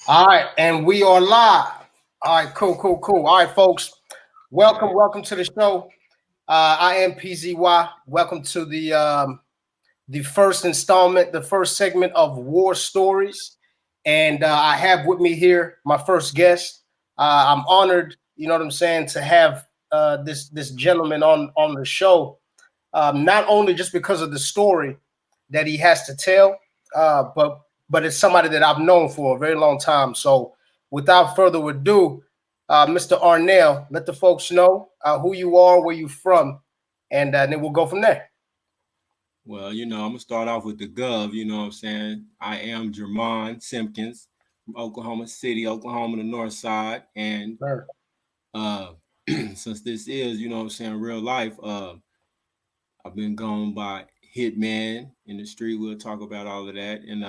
All right, and we are live. All right, cool. All right, folks, welcome to the show. I am PZY. Welcome to the first installment, the first segment of War Stories, and I have with me here my first guest. I'm honored, you know what I'm saying, to have this gentleman on the show. Not only just because of the story that he has to tell, but it's somebody that I've known for a very long time. So, without further ado, Mr. Arnell, let the folks know who you are, where you're from, and then we'll go from there. Well, I'm gonna start off with the gov. You know what I'm saying? I am Jermon Simpkins from Oklahoma City, Oklahoma, the north side. And Sure. uh since this is, what I'm saying, real life, I've been going by Hitman in the street. We'll talk about all of that. And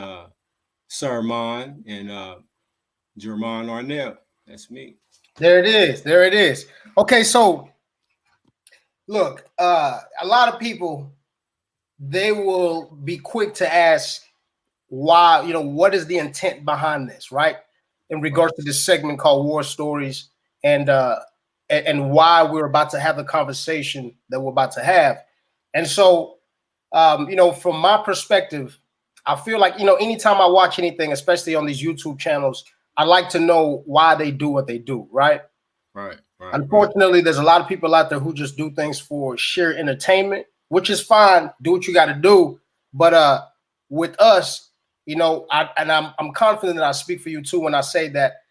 Sermon and Jermon Arnell. That's me. There it is. There it is. Okay, so look, a lot of people they will be quick to ask why, what is the intent behind this, right? In Right. regards to this segment called War Stories, and and why we're about to have the conversation that we're about to have. And so, from my perspective, I feel like, anytime I watch anything, especially on these YouTube channels, I like to know why they do what they do, right? Right. Unfortunately, there's a lot of people out there who just do things for sheer entertainment, which is fine. Do what you got to do. But with us, I'm confident that I speak for you too when I say that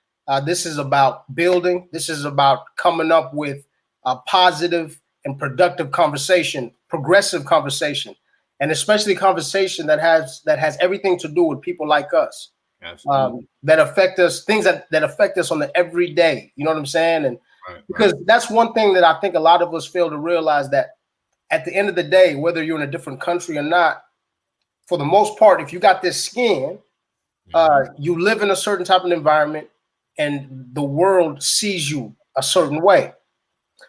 this is about building. This is about coming up with a positive and productive conversation, progressive conversation, and especially conversation that has everything to do with people like us, Absolutely. that affect us, things that affect us on the everyday. You know what I'm saying? And Right. because that's one thing that I think a lot of us fail to realize, that at the end of the day, whether you're in a different country or not, for the most part, if you got this skin, Hmm. you live in a certain type of environment, and the world sees you a certain way.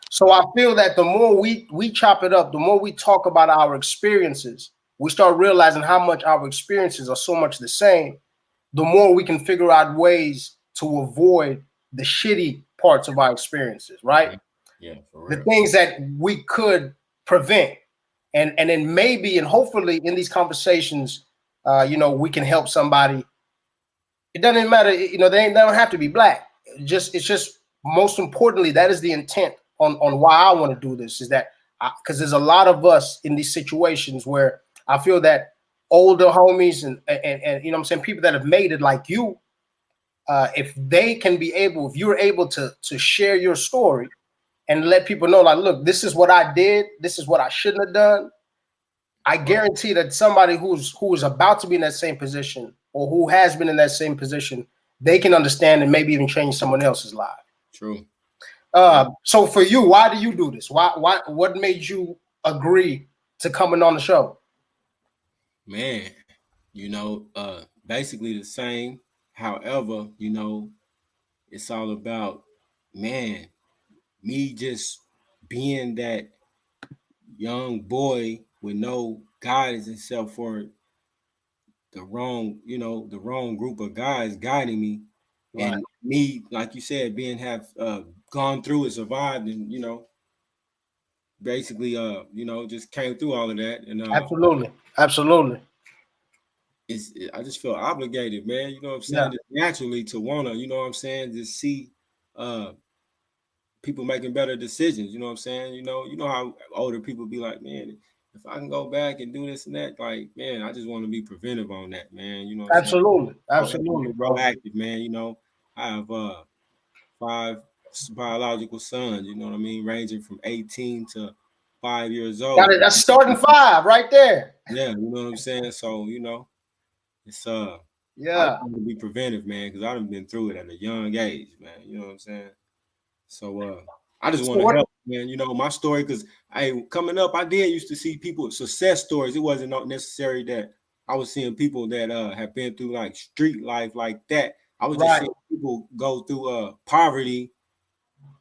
So I Right. feel that the more we chop it up, the more we talk about our experiences, we start realizing how much our experiences are so much the same. The more we can figure out ways to avoid the shitty parts of our experiences, right? Yeah. Yeah, for The real. things that we could prevent, and then maybe and hopefully in these conversations, we can help somebody. It doesn't matter, they don't have to be black. It's just most importantly, that is the intent on why I want to do this, is that because there's a lot of us in these situations where I feel that older homies and what I'm saying, people that have made it like you, if you're able to share your story and let people know, like, look, this is what I did, this is what I shouldn't have done. I Right. guarantee that somebody who is about to be in that same position, or who has been in that same position, they can understand and maybe even change someone else's life. True. Yeah. So for you, why do you do this? What made you agree to coming on the show? Man, basically the same. However, it's all about, man, me just being that young boy with no guidance and self for the wrong group of guys guiding me. Right. And me, like you said, being have gone through and survived, and basically just came through all of that. And Absolutely. Absolutely. I just feel obligated, man. You know what I'm Yeah. saying? Just naturally to wanna, you know what I'm saying, just see uh people making better decisions. You know what I'm saying? You know how older people be like, man, if I can go back and do this and that, like, man, I just want to be preventive on that, man. You know what I'm saying? Absolutely. Be Absolutely, bro. proactive, man. I have five biological sons. You know what I mean, ranging from 18 to 5 years Got old. it. That's starting five right there. Yeah, you know what I'm saying. So it's I just Yeah. want to be preventive, man, because I've been through it at a young age, man. You know what I'm saying? So I just So want to what? help, man. My story, because coming up, I did used to see people success stories. It wasn't not necessary that I was seeing people that have been through like street life like that. I was just Right. seeing people go through poverty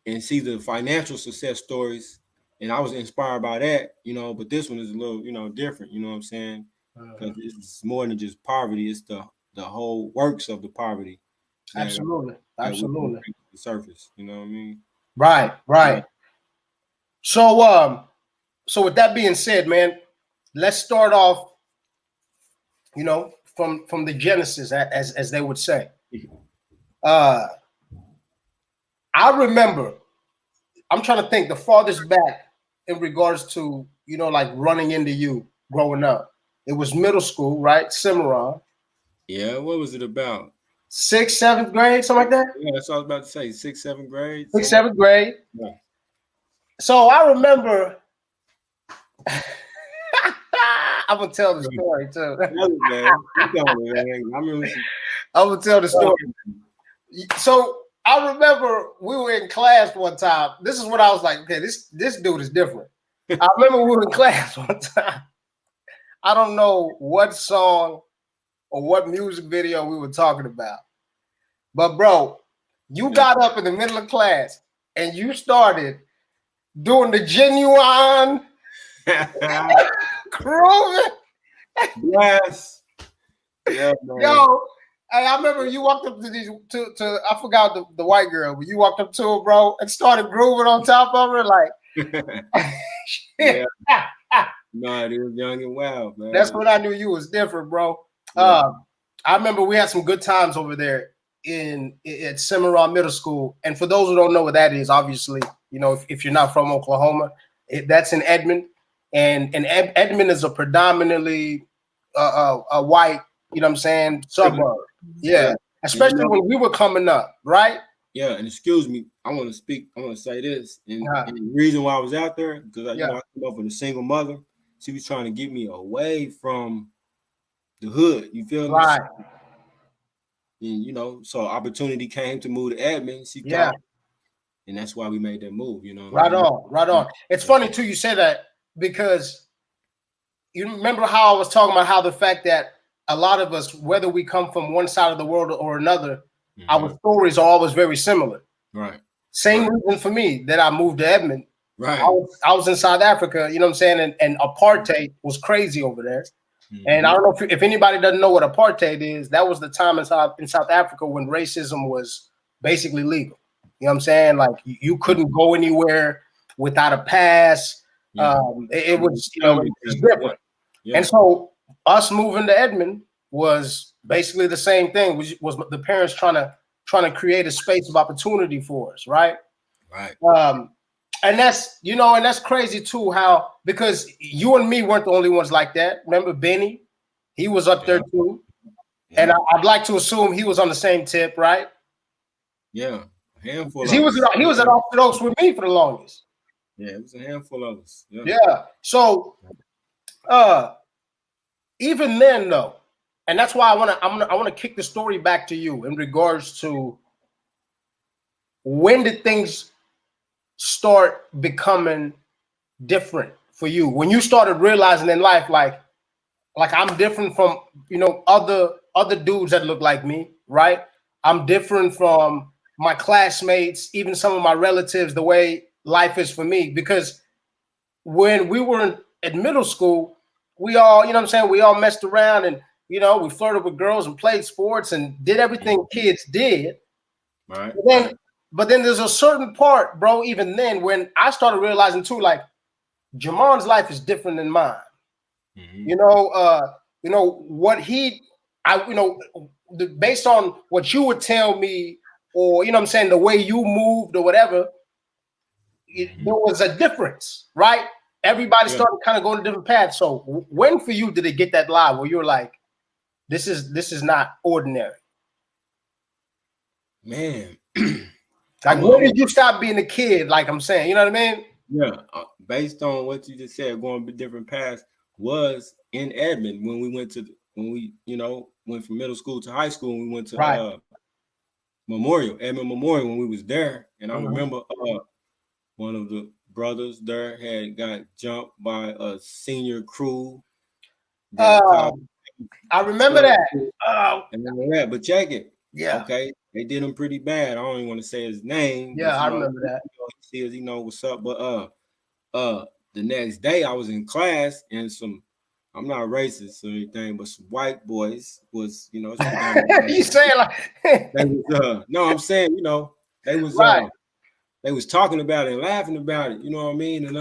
and see the financial success stories, and I was inspired by that, But this one is a little, different. You know what I'm saying? Because Mhm. it's more than just poverty; it's the whole works of the poverty. Absolutely. that we can Absolutely. bring to the surface. You know what I mean? Right. Yeah. Right. So so with that being said, man, let's start off, from the genesis, as they would say. Uh I remember, I'm trying to think the farthest back in regards to, like running into you growing up. It was middle school, right? Cimarron. Yeah. What was it about? Sixth, seventh grade, something like that. Yeah, that's what I was about to say. Sixth, seventh grade, Sixth, somewhere. seventh grade. Yeah. So I remember I'm gonna tell the story too. Tell it, man. You tell me, man. I remember some. I'm gonna tell the story. So I remember we were in class one time. This is what I was like, okay, this dude is different. I remember we were in class one time. I don't know what song or what music video we were talking about. But bro, you got up in the middle of class and you started doing the genuine grooving. Yes. Yeah, man. Yo, I remember you walked up to these to I forgot the white girl, but you walked up to her, bro, and started grooving on top of her, like Yeah. No, it was young and wild, man. That's when I knew you was different, bro. Yeah. I remember we had some good times over there at Cimarron Middle School. And for those who don't know what that is, obviously, if you're not from Oklahoma, that's in Edmond. And Edmond is a predominantly a white, suburb. Yeah. Especially when we were coming up, right? Yeah, and excuse me, I want to say this. And the reason why I was out there, because I came up with a single mother. She was trying to get me away from the hood. You feel me? Right. And so opportunity came to move to Edmond. She called, and that's why we made that move. Right on. It's funny too. You say that because you remember how I was talking about how the fact that a lot of us, whether we come from one side of the world or another, our stories are always very similar. Right. Same reason for me that I moved to Edmond. Right. I was in South Africa, and apartheid was crazy over there. And I don't know if anybody doesn't know what apartheid is. That was the time in South Africa when racism was basically legal. You know what I'm saying? Like you couldn't go anywhere without a pass. It was, it was different. Yeah. And so us moving to Edmond was basically the same thing. Was the parents trying to create a space of opportunity for us, right? Right. And that's and that's crazy too. How because you and me weren't the only ones like that. Remember Benny? He was up there too. Yeah. And I'd like to assume he was on the same tip, right? Yeah, a handful. He was at Orthodox with me for the longest. Yeah, it was a handful of us. Yeah. So, even then though, and that's why I want to kick the story back to you in regards to when did things start becoming different for you? When you started realizing in life, like I'm different from other dudes that look like me, right? I'm different from my classmates, even some of my relatives, the way life is for me. Because when we were in middle school, we all, we all messed around and we flirted with girls and played sports and did everything kids did. Right. But then there's a certain part, bro, even then when I started realizing too, like Jamon's life is different than mine. What based on what you would tell me, or the way you moved or whatever, there was a difference, right? Everybody started kind of going a different path. So when for you did it get that lie where you're like, this is not ordinary? Man. Like, when did you stop being a kid? Like I'm saying, you know what I mean? Yeah. Based on what you just said, going different paths was in Edmond when we went from middle school to high school. And we went to Edmond Memorial when we was there. And I remember one of the brothers there had got jumped by a senior crew. I remember that. I remember that, but check it. Yeah. Okay. They did him pretty bad. I don't even want to say his name. Yeah, I remember that. He sees, what's up. But the next day I was in class and some I'm not racist or anything, but some white boys was, it's predominantly. You saying like They was no, I'm saying, right. they was talking about it and laughing about it, you know what I mean? And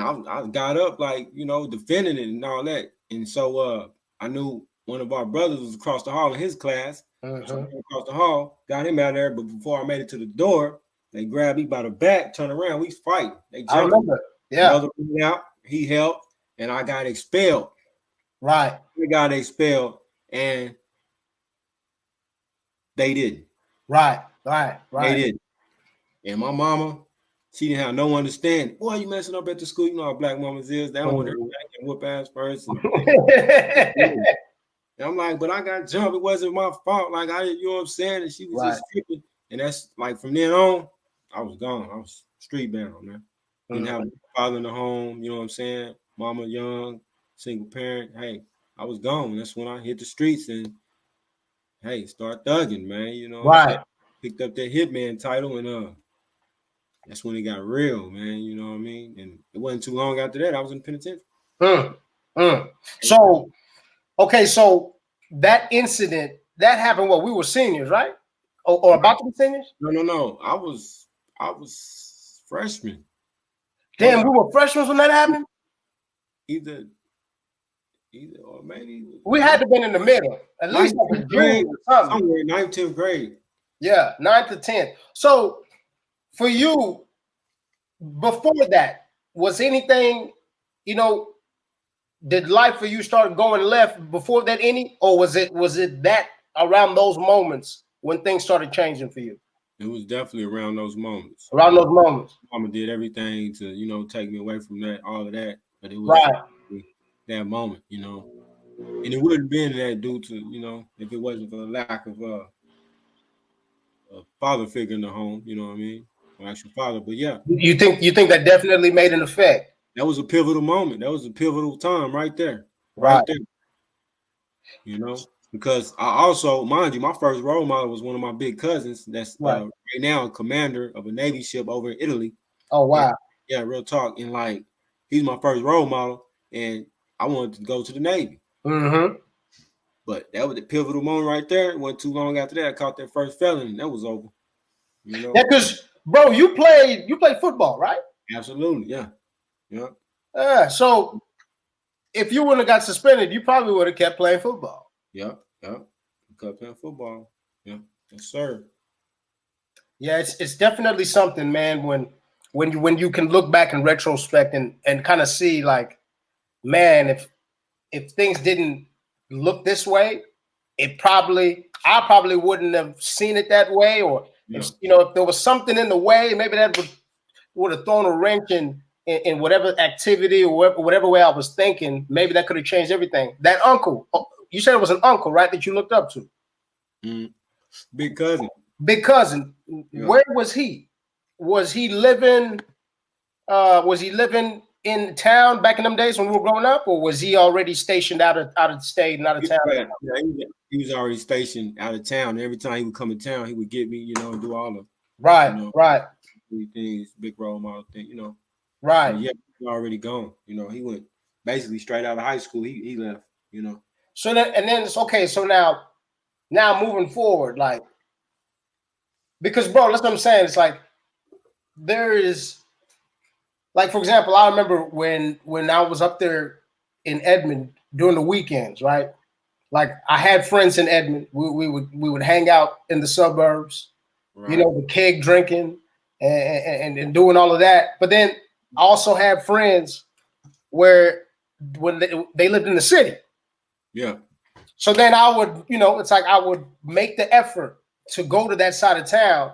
I got up like, defending it and all that. And so I knew one of our brothers was across the hall in his class. So I went across the hall, got him out there, but before I made it to the door, they grabbed me by the back, turned around, we fighting. They jumped. I remember. Yeah. Brother went out, he helped, and I got expelled. Right. We got expelled, and they didn't. Right. They didn't. And my mama, she didn't have no understanding. Boy, you messing up at the school. You know how black mamas is. They don't want everybody to whoop ass first. And I'm like, but I got jumped. It wasn't my fault. Like, you know what I'm saying? And she was just tripping. And that's like, from then on, I was gone. I was street bound, man. Didn't have a father in the home. You know what I'm saying? Mama young, single parent. Hey, I was gone. That's when I hit the streets and, hey, start thugging, man. You know what I'm saying? Picked up that hitman title, and that's when it got real, man. You know what I mean? And it wasn't too long after that, I was in penitentiary. So, okay, so that incident, that happened we were seniors, right? Or about to be seniors? No. I was freshman. Damn, we were freshmen when that happened? Either or maybe we had to have been in the middle, at least like a grade or something. Somewhere 9th, 10th grade. Yeah, 9th to 10th. So for you, before that, was anything, did life for you start going left before that or was it that around those moments when things started changing for you? It was definitely around those moments. Around those moments. Mama did everything to, take me away from that, all of that. But it was that moment, and it wouldn't have been that due to, if it wasn't for the lack of a father figure in the home, you know what I mean? Or actual father. But yeah. You think that definitely made an effect? That was a pivotal moment. That was a pivotal time right there. Right there. Because I also, mind you, my first role model was one of my big cousins that's right now a commander of a Navy ship over in Italy. Oh, wow. And, yeah, real talk. And like, he's my first role model, and I wanted to go to the Navy. But that was the pivotal moment right there. It wasn't too long after that, I caught that first felony, and that was over. Yeah, because, bro, you played football, right? Absolutely, yeah. So if you wouldn't have got suspended, you probably would have kept playing football. Yeah. Kept playing football. Yeah, yes, sir. Yeah, it's definitely something, man, when you can look back in retrospect and kind of see, like, man, if things didn't look this way, I probably wouldn't have seen it that way, or if there was something in the way, maybe that would have thrown a wrench in whatever activity or whatever way I was thinking. Maybe that could have changed everything. That uncle, you said it was an uncle, right, that you looked up to? Big cousin. Yeah. Where was he? Was he living in town back in them days when we were growing up, or was he already stationed out of state and out of town? Yeah, he was already stationed out of town. And every time he would come in town, he would get me, and do all the right things, big role model thing, Right. Yeah, he was already gone. He went basically straight out of high school. He left. So then it's okay. So now moving forward, like, because, bro, that's what I'm saying. It's like there is, like, for example, I remember when I was up there in Edmond during the weekends, right? Like, I had friends in Edmond. We would hang out in the suburbs, right. The keg drinking and doing all of that. But then I also had friends when they lived in the city. Yeah. So then I would, it's like I would make the effort to go to that side of town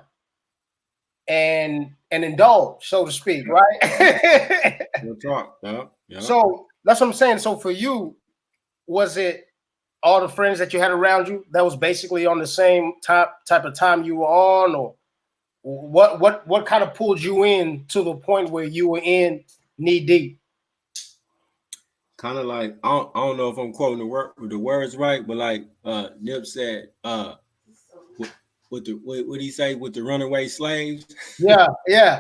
and indulge, so to speak, right? We'll talk. Yeah. So that's what I'm saying. So for you, was it all the friends that you had around you that was basically on the same type of time you were on, or what kind of pulled you in to the point where you were in knee deep? Kind of like, I don't know if I'm quoting the words right, but like Nip said, what did he say with the runaway slaves? Yeah.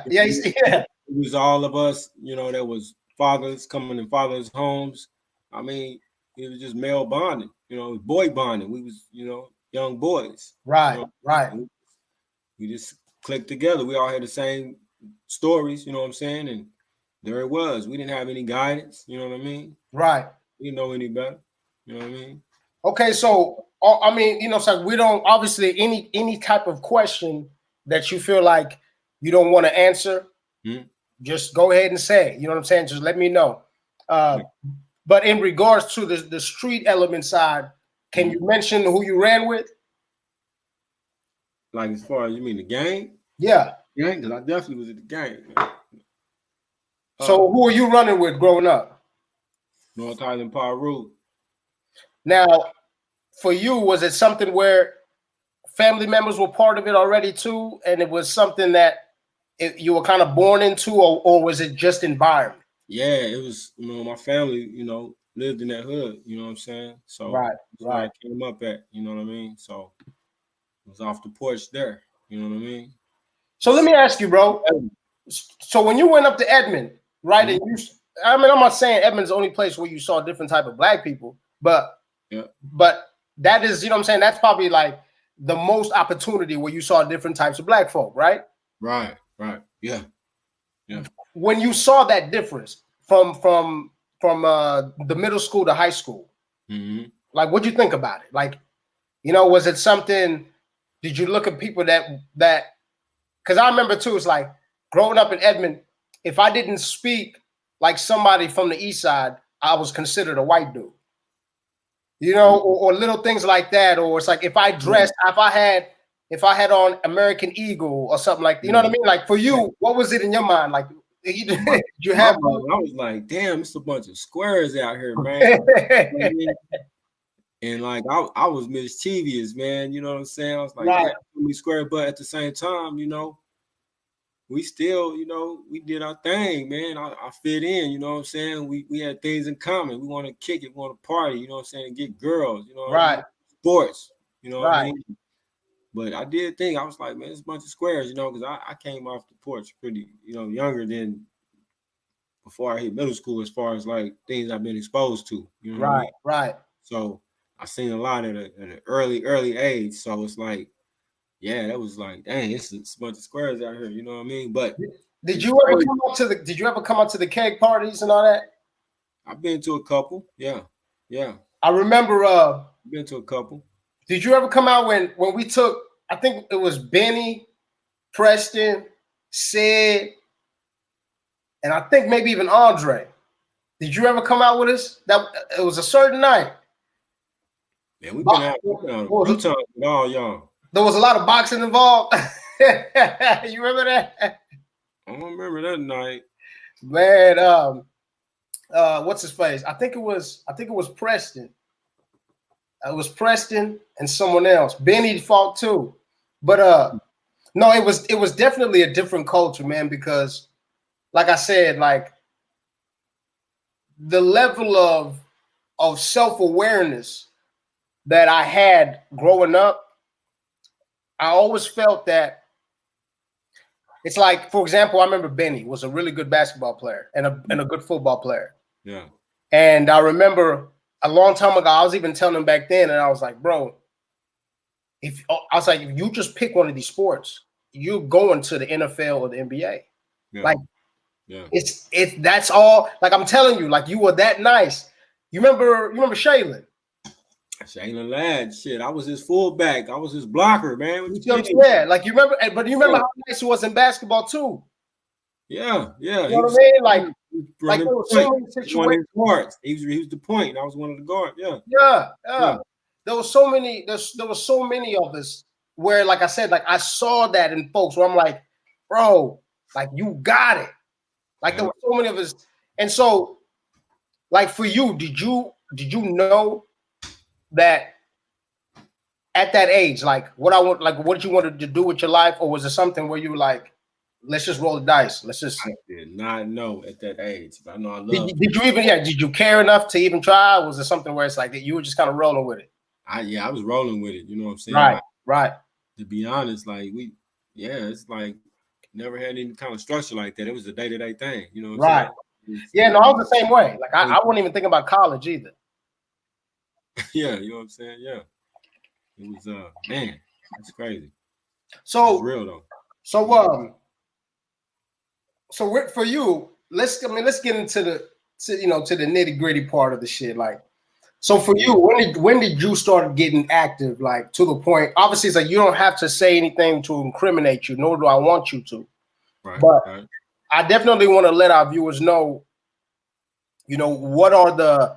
It was all of us, that was fathers coming in fathers' homes. I mean, it was just male bonding, boy bonding. We was, young boys, you Right, know, right, and we just clicked together. We all had the same stories, you know what I'm saying? And there it was. We didn't have any guidance, you know what I mean? right. We didn't know any better, you know what I mean? Okay, so I mean, so we don't obviously any type of question that you feel like you don't want to answer, Hmm? just go ahead and say it. You know what I'm saying? Just let me know. Uh, but in regards to the street element side, can you Mhm. mention who you ran with? Like as far as you mean the gang? Yeah. Gang? Because I definitely was at the gang. Man. So who are you running with growing up? North Highland Power Road. Now, for you, was it something where family members were part of it already too, and it was something that you were kind of born into, or was it just environment? Yeah, it was, my family, lived in that hood, you know what I'm saying? So Right, that's where right. I came up at, you know what I mean? So it was off the porch there, you know what I mean? So let me ask you, bro. So when you went up to Edmond, right, Mhm. and I mean, I'm not saying Edmond's the only place where you saw different type of black people, Yeah, but that is, what I'm saying, that's probably like the most opportunity where you saw different types of black folk, right? right. Yeah, yeah. When you saw that difference from the middle school to high school, Hmm. like what'd you think about it? Like, was it something? Did you look at people that? Because I remember too, it's like growing up in Edmond, if I didn't speak like somebody from the East Side, I was considered a white dude. Or little things like that. Or it's like if I Yeah, dressed, if I had on American Eagle or something like that, you know what I yeah. mean? Like for Yeah. you, what was it in your mind? Like My, did you my have mind, I was like, damn, it's a bunch of squares out here, man. You know what I right, mean? And like I was mischievous, man. You know what I'm saying? I was like, damn, we square, but at the same time, we still, we did our thing, man. I fit in, you know what I'm saying? We had things in common. We want to kick it, we want to party, you know what I'm saying, and get girls, you know what I mean? right, Sports, you know what I right, mean? But I did think, I was like, man, it's a bunch of squares, because I came off the porch pretty, younger than before I hit middle school as far as like things I've been exposed to, you know what I right, mean? right. So I seen a lot at an early age. So it's like, yeah, that was like, dang, it's a bunch of squares out here, you know what I mean? But Did it's you ever crazy. come up to the? Did you ever come up to the keg parties and all that? I've been to a couple. Yeah. Yeah. I remember. Been to a couple. Did you ever come out when we took? I think it was Benny, Preston, Sid, and I think maybe even Andre. Did you ever come out with us? That it was a certain night. Man, we've been out a few There times with all y'all. was a lot of boxing involved. You remember that? I don't remember that night. Man, what's his face? I think it was Preston. It was Preston and someone else. Benny fought too. But no, it was definitely a different culture, man, because like I said, like the level of self-awareness that I had growing up, I always felt that it's like, for example, I remember Benny was a really good basketball player and a good football player. Yeah. And I remember a long time ago, I was even telling him back then, and I was like, bro, if you just pick one of these sports, you're going to the NFL or the NBA. Yeah. Like Yeah. it's that's all. Like I'm telling you, like you were that nice. You remember Shaylin? Shayla Ladd, shit. I was his fullback. I was his blocker, man. What You you see what I'm mean? saying? Like you remember, but you remember Yeah. how nice he was in basketball too. Yeah. Yeah. You know what I mean? Like, He was like running there were so point. many He was one of situations. his guards. He was the point. I was one of the guards. Yeah. Yeah, Yeah. yeah. There was so many. There was so many of us where, like I said, like I saw that in folks where I'm like, bro, like you got it. Like there Yeah. were so many of us, and so like for you, did you know that at that age, like what did you want to do with your life, or was it something where you were like, let's just roll the dice, let's just. I did not know at that age, but I know I Did love. you, did you even yeah? Did you care enough to even try? Or was it something where it's like that you were just kind of rolling with it? I was rolling with it. You know what I'm saying? Right, Like, right, to be honest, like yeah, it's like never had any kind of structure like that. It was a day-to-day thing. You know what I'm right, saying? Yeah, no, I was the same way. Like I wouldn't even think about college either. Yeah, you know what I'm saying? Yeah. It was man, that's crazy. That's So real though. so for you, let's get into to the nitty gritty part of the shit. Like, so for you, when did you start getting active? Like to the point, obviously, it's like you don't have to say anything to incriminate you, nor do I want you to. Right, But right. I definitely want to let our viewers know, what are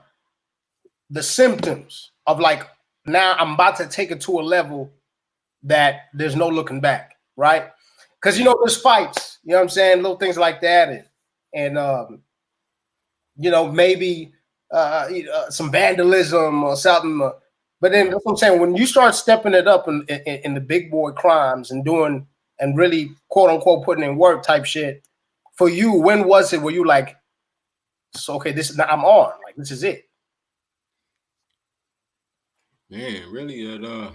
the symptoms of like now I'm about to take it to a level that there's no looking back, right? Because there's fights, you know what I'm saying, little things like that, and maybe some vandalism or something. But then that's what I'm saying. When you start stepping it up in the big boy crimes and doing and really quote unquote putting in work type shit, for you, when was it? Were you like, so okay, this is I'm on, like this is it? Man, really to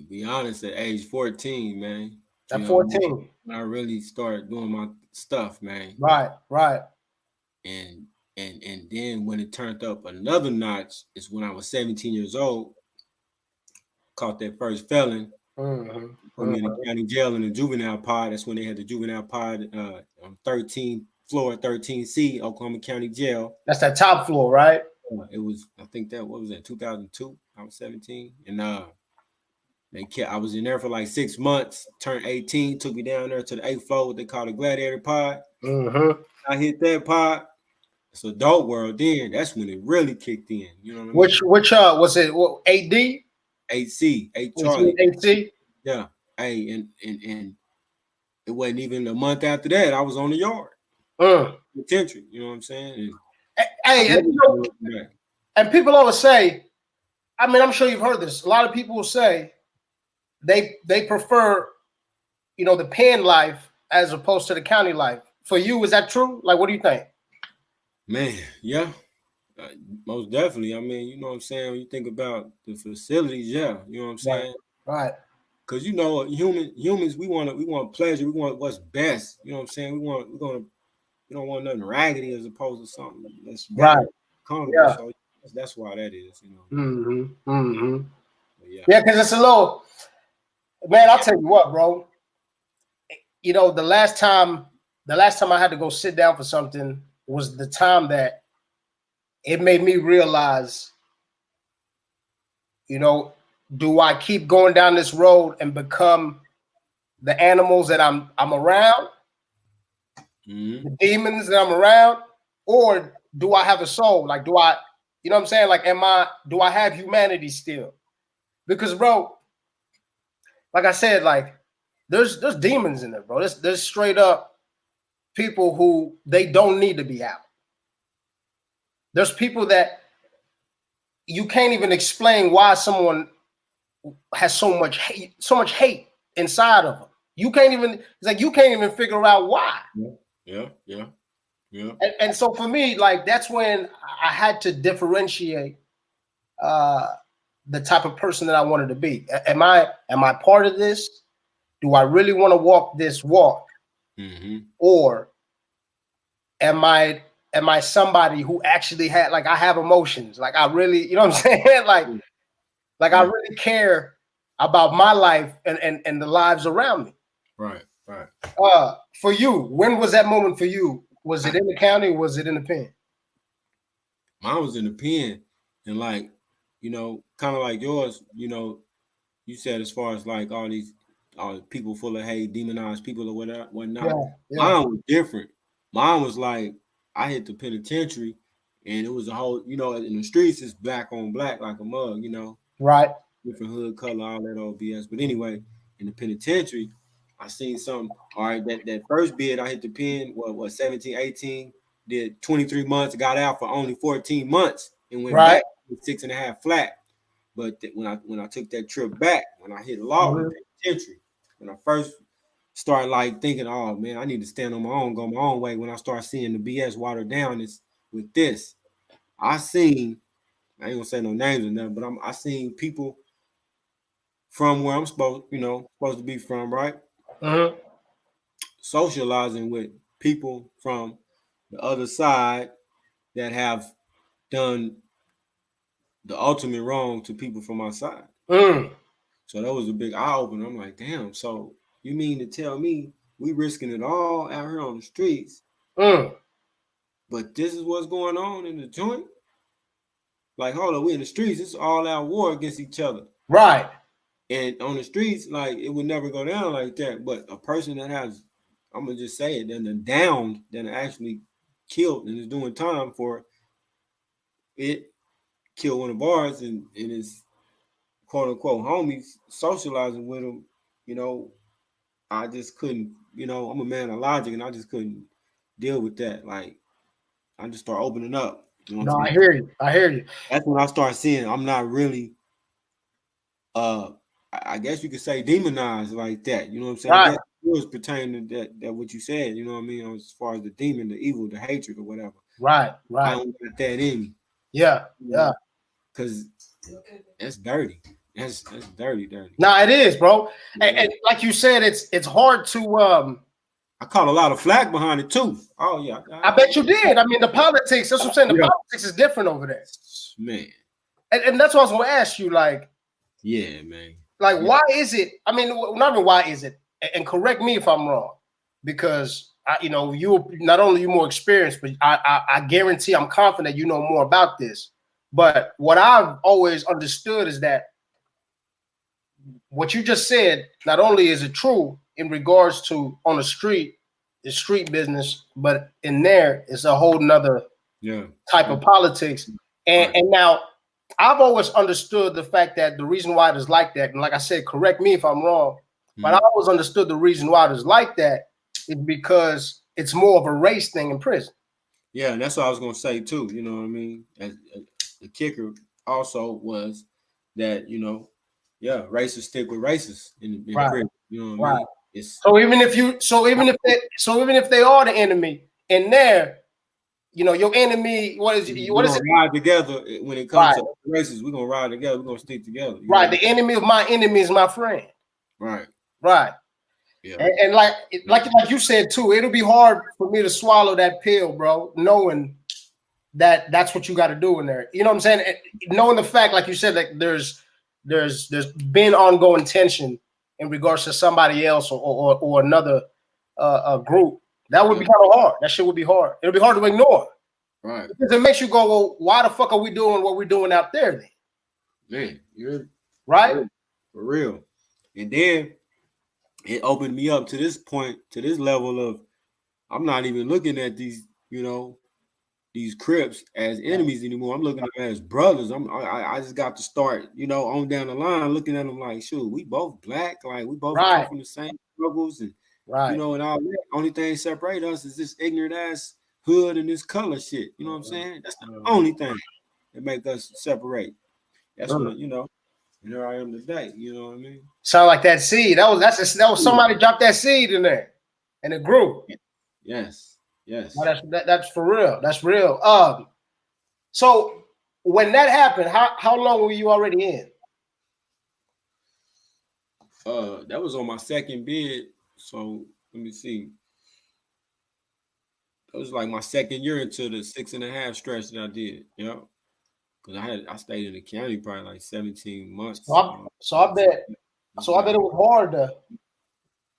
be honest, at age 14, man, At 14, when I really started doing my stuff, man. right, right. And and then when it turned up another notch is when I was 17 years old, caught that first felon, Mm-hmm. put me in the county jail in the juvenile pod. That's when they had the juvenile pod on 13th floor, 13C, Oklahoma County Jail. That's that top floor, right? It was, I think that, what was that, 2002? I was 17. And I was in there for like 6 months, turned 18, took me down there to the 8th floor, what they call the gladiator pod. Mm-hmm. I hit that pod. It's adult world then. That's when it really kicked in. You know what I mean? Which was it? 8D? 8C, 8 Was it Charlie. 8C? Yeah. Hey, and it wasn't even a month after that. I was on the yard. Penitentiary. You know what I'm saying? Hey, and people always say, I mean, I'm sure you've heard this. A lot of people will say they prefer, the pen life as opposed to the county life. For you, is that true? Like, what do you think? Man, yeah. Most definitely. I mean, you know what I'm saying? When you think about the facilities, yeah, you know what I'm saying? Right. Because humans, we want pleasure, we want what's best. You know what I'm saying? We don't want nothing raggedy as opposed to something that's better, Right. comfortable. Yeah. So that's why that is, Mm-hmm. Mm-hmm. Yeah. Yeah, because it's a little, man, I'll tell you what, bro. The last time I had to go sit down for something was the time that it made me realize, do I keep going down this road and become the animals that I'm around, the demons that I'm around, or do I have a soul? Like, do I, you know what I'm saying? Like, do I have humanity still? Because, bro, like I said, like, there's demons in there, bro. There's straight up people who they don't need to be out. There's people that you can't even explain why someone has so much hate inside of them. It's like you can't even figure out why. Yeah. And so for me, like that's when I had to differentiate the type of person that I wanted to be. Am I part of this? Do I really want to walk this walk, or am I somebody who actually had like I have emotions? Like I really, you know what I'm saying? Like I really care about my life and the lives around me. Right. For you, when was that moment for you? Was it in the county or was it in the pen? Mine was in the pen, and like, kind of like yours, you said as far as like all these people full of hate, demonized people or whatnot. Yeah. Mine was different. Mine was like I hit the penitentiary, and it was a whole, in the streets it's black on black like a mug, Right. different hood color, all that old BS. But anyway, in the penitentiary, I seen some. All right, that first bid I hit the pen, what 17, 18, did 23 months, got out for only 14 months, and went Right. back with 6.5 flat. But when I took that trip back, when I hit law in the penitentiary, when I first started like thinking, oh man, I need to stand on my own, go my own way. When I start seeing the BS watered down, is with this, I ain't gonna say no names or nothing, but I seen people from where I'm supposed to be from, right? Mm-hmm. Socializing with people from the other side that have done the ultimate wrong to people from our side. Mm. So that was a big eye opener. I'm like, damn. So you mean to tell me we risking it all out here on the streets, Mm. but this is what's going on in the joint? Like, hold on, we in the streets. It's all out war against each other. Right. And on the streets, like it would never go down like that. But a person that has, I'm gonna just say it, then the downed, then actually killed and is doing time for it, kill one of ours and his quote unquote homies socializing with him, you know, I just couldn't, I'm a man of logic and I just couldn't deal with that. Like I just start opening up. You know what No, I'm I saying? hear you. I hear you. That's when I start seeing I'm not really I guess you could say demonized like that. You know what I'm saying? I Right. guess it was pertaining to that what you said, you know what I mean, as far as the demon, the evil, the hatred or whatever. Right. I Right. don't got that in me, Yeah. you Yeah. know, because that's dirty. That's dirty, dirty. No, it is, bro. And, Yeah. and like you said, it's hard to I caught a lot of flack behind it too. Oh yeah. I bet you did. I mean, the politics, that's what I'm saying. The Yeah. politics is different over there. Man. And that's what I was gonna ask you, like, Yeah, man. like, why is it? I mean, not even why is it? And correct me if I'm wrong, because you not only you more experienced, but I guarantee I'm confident you know more about this. But what I've always understood is that what you just said, not only is it true in regards to on the street, the street business, but in there it's a whole nother type of politics. And now I've always understood the fact that the reason why it is like that, and like I said, correct me if I'm wrong, but I always understood the reason why it is like that is because it's more of a race thing in prison. Yeah, and that's what I was gonna say too. You know what I mean? The kicker also was that racists stick with racists in Right. prison. You know what I mean? It's So even if they are the enemy in there, your enemy. What is it? What is it? Ride together when it comes to races. We're gonna ride together. We're gonna stick together. Right. The enemy of my enemy is my friend. Right. Right. Yeah. And like you said too, it'll be hard for me to swallow that pill, bro, knowing that that's what you got to do in there. You know what I'm saying? Knowing the fact, like you said, that there's been ongoing tension in regards to somebody else or another group. That would be kind of hard. That shit would be hard. It'll be hard to ignore. Right. Because it makes you go, well, why the fuck are we doing what we're doing out there then? Man, you're right. For real. And then it opened me up to this point, to this level of I'm not even looking at these, these Crips as enemies anymore. I'm looking at them as brothers. I just got to start, on down the line, looking at them like, shoot, we both black, like we both come from the same struggles, and and all that. Only thing separate us is this ignorant ass hood and this color shit. You know what I'm saying? That's the only thing that make us separate. That's what and here I am today. You know what I mean? Sound like that seed. That was somebody dropped that seed in there, and it grew. Yes. Well, that's for real. That's real. So when that happened, how long were you already in? That was on my second bid. So let me see. That was like my second year into the 6.5 stretch that I did. Yeah. Because I stayed in the county probably like 17 months. So I bet it was hard to.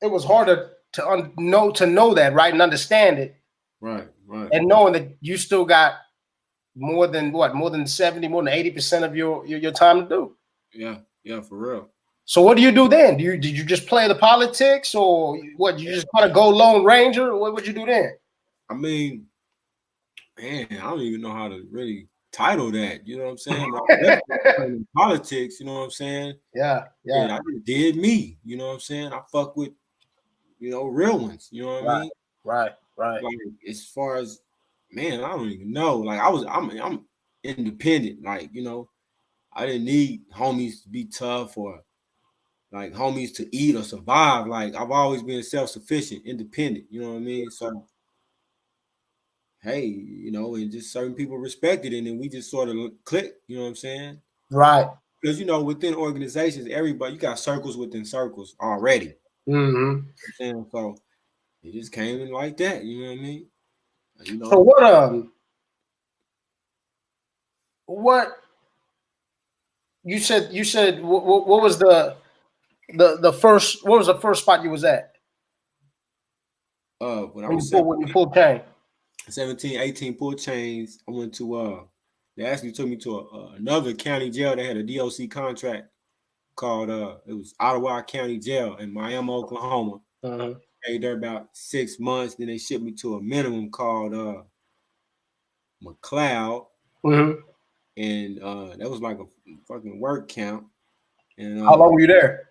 It was harder to know that, right, and understand it. Right. And knowing that you still got more than 70, more than 80% of your time to do. Yeah, for real. So what do you do then? Did you just play the politics, or what? You just kind of go Lone Ranger? What would you do then? I mean, man, I don't even know how to really title that. You know what I'm saying? Like, politics. You know what I'm saying? Yeah. I just did me. You know what I'm saying? I fuck with real ones. You know what I mean? Right. Like as far as man, I don't even know. Like I'm independent. Like I didn't need homies to be tough or like homies to eat or survive. Like I've always been self-sufficient, independent. You know what I mean? So hey, and just certain people respected it, and then we just sort of click. You know what I'm saying? Right. Because within organizations, everybody you got circles within circles already. Mm-hmm. So It just came in like that. You know what I mean? You know. So what you said? You said what was the first? What was the first spot you was at When I when was you pulled chain? 17, 18 pull chains, I went to they actually took me to another county jail. They had a DOC contract called it was Ottawa County Jail in Miami, Oklahoma. Stayed there about 6 months. Then they shipped me to a minimum called McLeod. And that was like a fucking work camp. And how long were you there?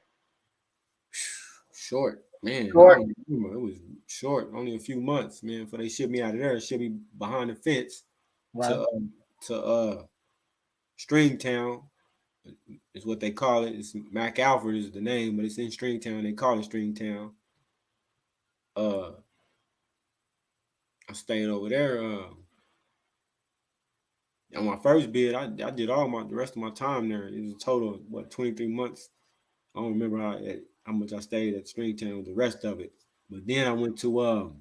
Short, man. Short. I don't remember. It was short, only a few months, man. Before they shipped me out of there, they shipped me behind the fence to Stringtown. Is what they call it. It's Mac Alfred is the name, but it's in Stringtown. They call it Stringtown. I stayed over there. On my first bid, I did the rest of my time there. It was a total of 23 months. I don't remember how much I stayed at Stringtown with the rest of it. But then I went to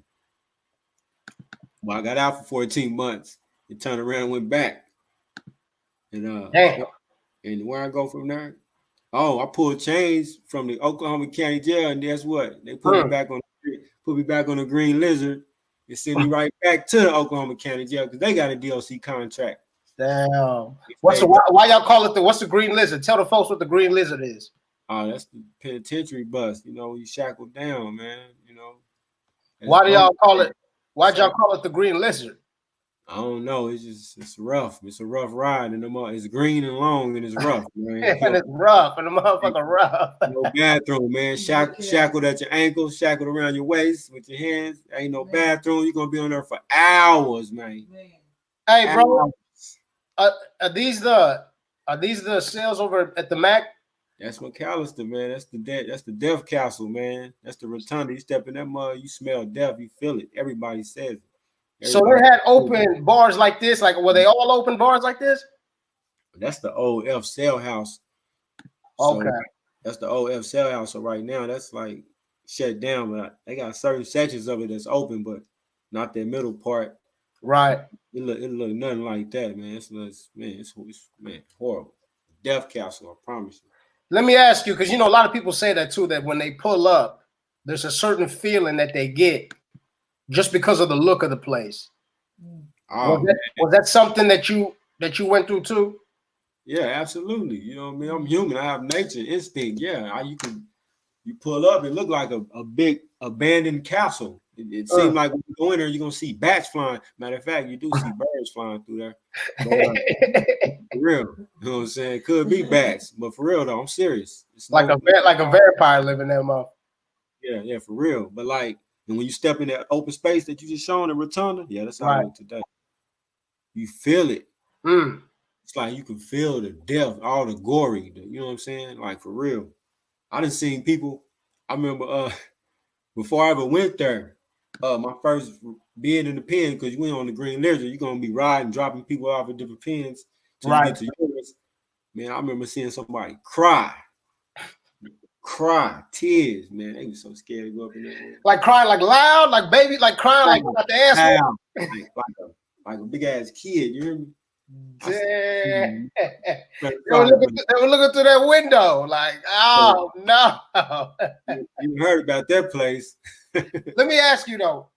I got out for 14 months and turned around and went back. And and where I go from there? Oh, I pulled chains from the Oklahoma County Jail, and guess what? They put me back on the Green Lizard and sent me right back to the Oklahoma County Jail because they got a DOC contract. Damn. Why y'all call it what's the Green Lizard? Tell the folks what the Green Lizard is. Oh, that's the penitentiary bus. You know, you shackled down, man. You know. Why do y'all call it? Why'd y'all call it the Green Lizard? I don't know. It's rough. It's a rough ride, and it's green and long, and it's rough, man. And it's rough, and the motherfucker rough. No bathroom, man. Shackled at your ankles, shackled around your waist with your hands. Ain't no bathroom. You're gonna be on there for hours, man. Hey, bro. Are these the cells over at the Mac? That's McAllister, man. That's the death castle, man. That's the rotunda. You step in that mud, you smell death. You feel it. Everybody says it. So they had open bars like this. Like, were they all open bars like this? That's the old F cell house. Okay. So that's the old F cell house. So right now that's like shut down, but they got certain sections of it that's open, but not that middle part. Right. It look nothing like that, man. It's horrible. Death castle, I promise you. Let me ask you, because a lot of people say that too, that when they pull up, there's a certain feeling that they get just because of the look of the place. Was that something that you went through too? Yeah, absolutely. You know what I mean? I'm human. I have nature instinct. Yeah, you pull up, it looked like a big abandoned castle. It seemed like when you go in there, you're gonna see bats flying. Matter of fact, you do see birds flying through there. But, for real, you know what I'm saying? Could be bats, but for real though, I'm serious. It's like a vampire living there, mother. Yeah, for real. But and when you step in that open space that you just shown in Rotunda, yeah, that's how I look today. You feel it. It's like you can feel the death, all the gory. You know what I'm saying? Like for real. I done seen people. I remember before I ever went there, my first bid in the pen, because you went on the Green Lizard, you're gonna be riding, dropping people off at different pens till you get to yours. Man, I remember seeing somebody cry, tears, man. They were so scared to go up in there. Like crying, like loud, like baby, like crying, like about the ass. Like a big ass kid, you hear me? Damn. They were looking through that window, like, oh no. You heard about that place. Let me ask you though.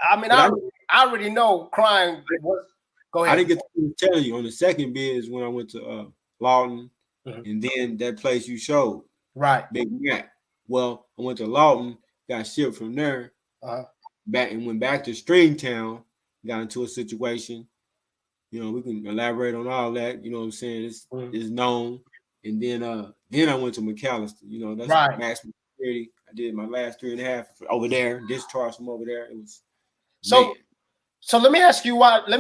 I mean, I already know crying was. Go ahead. I didn't get to tell you on the second bid is when I went to Lawton, and then that place you showed, right? Big Mac. Well, I went to Lawton, got shipped from there, went back to Stringtown, got into a situation. You know, we can elaborate on all that. You know what I'm saying? It's known. And then I went to McAllister. You know, that's maximum security. I did my last 3.5 over there, discharged from over there. It was so let me ask you why. I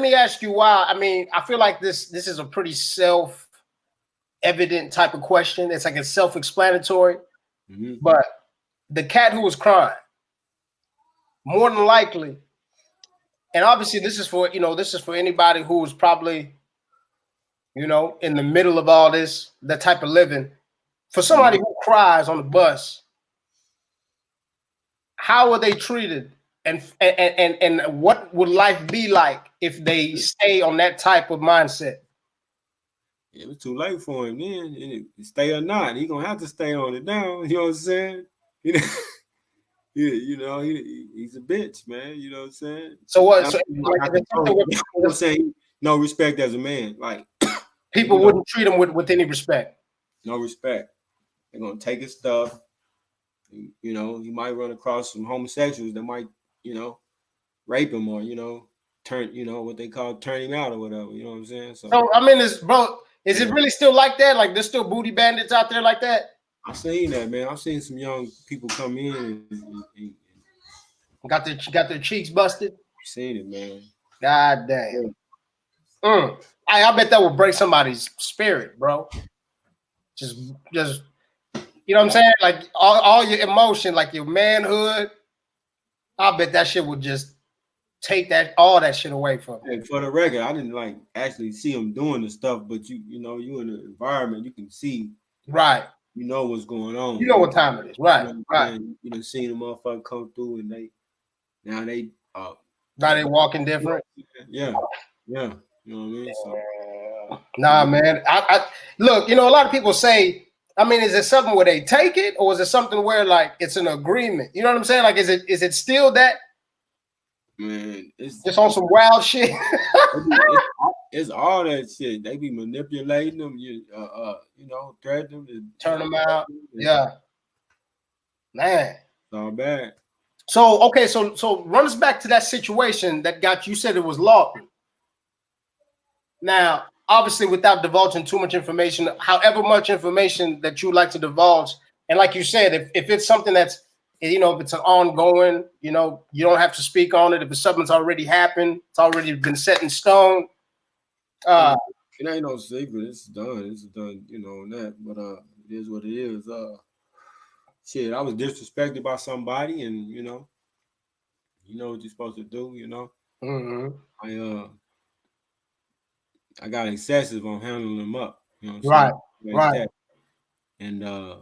mean, I feel like this is a pretty self-evident type of question. It's like it's self-explanatory. But the cat who was crying, more than likely. And obviously, this is for anybody who's probably, in the middle of all this, that type of living. For somebody who cries on the bus, how are they treated, and what would life be like if they stay on that type of mindset? It was too late for him then. And stay or not, he gonna have to stay on it now. You know what I'm saying? You know, he's a bitch, man. You know what I'm saying? So what? Now, So like, I if it's something control. I'm saying no respect as a man. Like people wouldn't treat him with any respect. no respect. They're gonna take his stuff. You know, he might run across some homosexuals that might, rape him or turn, what they call turn him out or whatever. You know what I'm saying? So I mean, is it really still like that? Like there's still booty bandits out there like that? I've seen that, man. I've seen some young people come in and got their cheeks busted. Seen it, man. God damn. I bet that would break somebody's spirit, bro. Just you know what I'm saying? Like all your emotion, like your manhood. I bet that shit would just take all that shit away from you. Hey, for the record, I didn't actually see him doing the stuff, but you in the environment, you can see. Right. You know what's going on. You know what time it is. Right. Right. You done seen the motherfucker come through and now they walking different. Yeah. Yeah. You know what I mean? So nah, man. I look, a lot of people say, I mean, is it something where they take it, or is it something where like it's an agreement? You know what I'm saying? Like, is it still that? Man, it's just on some wild shit. it's all that shit. They be manipulating them. Threaten them, turn them out. Yeah, man, it's all bad. So okay, so run us back to that situation that got you. Said it was Lawton. Now, obviously, without divulging too much information, however much information that you like to divulge, and like you said, if it's something that's if it's an ongoing, you don't have to speak on it. If it's something that's already happened, it's already been set in stone. It ain't no secret. It's done. It's done. On that. But it is what it is. Shit, I was disrespected by somebody, and you know what you're supposed to do. Mm-hmm. I got excessive on handling them up. You know what I'm saying? Right. That.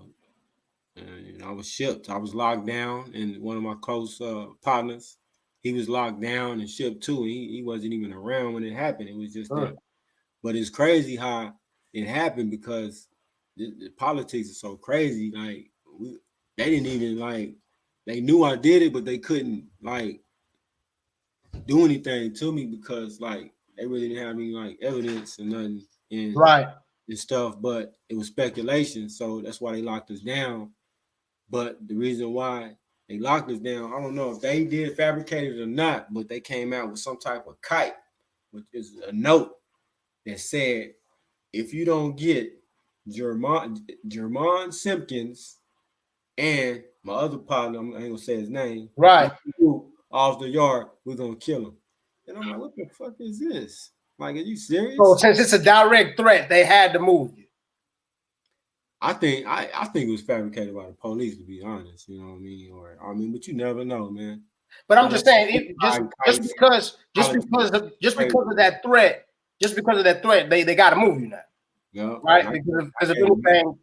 And I was shipped. I was locked down, and one of my close partners, he was locked down and shipped too. He wasn't even around when it happened. It was just that. But it's crazy how it happened because the politics are so crazy. Like they didn't even they knew I did it, but they couldn't do anything to me because they really didn't have any evidence and nothing and stuff. But it was speculation, so that's why they locked us down. But the reason why they locked us down, I don't know if they did fabricate it or not, but they came out with some type of kite, which is a note that said, if you don't get Jermon Simpkins and my other partner, I ain't gonna say his name, off the yard, we're gonna kill him. And I'm like, what the fuck is this? Like, are you serious? So since it's a direct threat, they had to move you. I think it was fabricated by the police, to be honest. You know what I mean? But you never know, man. But I'm just saying, just because of that threat, they got to move you now. Yeah, right. Because of anything,